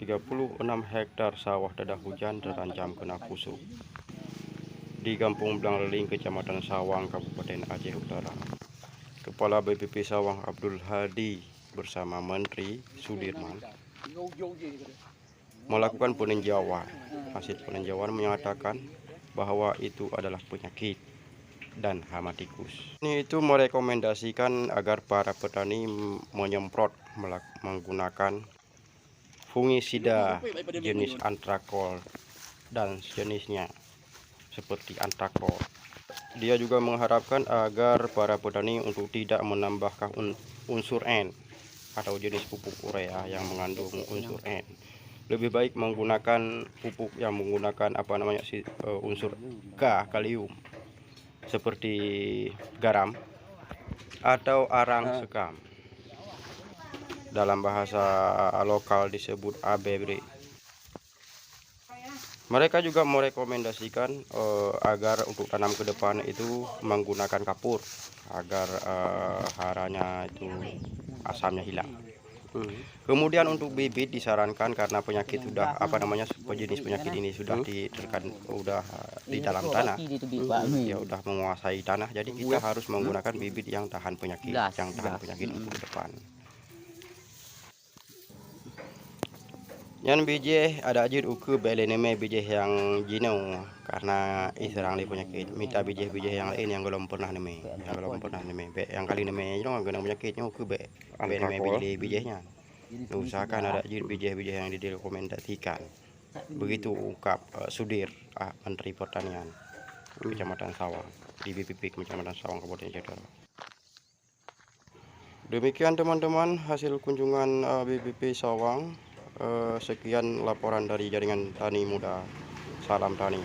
36 hektar sawah dadah hujan terancam kena busuk di Kampung Blangleling, Kecamatan Sawang, Kabupaten Aceh Utara. Kepala BPP Sawang Abdul Hadi bersama Menteri Sudirman melakukan peninjauan. Hasil peninjauan menyatakan bahwa itu adalah penyakit dan hama tikus. Ini itu merekomendasikan agar para petani menyemprot menggunakan fungisida jenis antrakol dan sejenisnya seperti antrakol. Dia juga mengharapkan agar para petani untuk tidak menambahkan unsur N atau jenis pupuk urea yang mengandung unsur N. Lebih baik menggunakan pupuk yang menggunakan unsur K, kalium, seperti garam atau arang sekam. Dalam bahasa lokal disebut ABB. Mereka juga merekomendasikan agar untuk tanam ke depan itu menggunakan kapur agar haranya itu asamnya hilang. Kemudian untuk bibit disarankan karena penyakit sudah jenis penyakit ini sudah di dalam tanah, ya udah menguasai tanah, jadi kita harus menggunakan bibit yang tahan penyakit, untuk ke depan. Yan biji ada ajir uku beleneme biji yang jino karena iserang di penyakit. Minta biji yang lain yang belum pernah neme, yang kali neme jino kena penyakitnya uku beleneme bijinya. Usahakan ada ajir biji yang direkomendasikan. Begitu ungkap Sudir, Menteri Pertanian Kecamatan Sawang di BPP Kecamatan Sawang, Kabupaten Aceh Utara. Demikian teman-teman hasil kunjungan BPP Sawang. Sekian laporan dari Jaringan Tani Muda. Salam tani.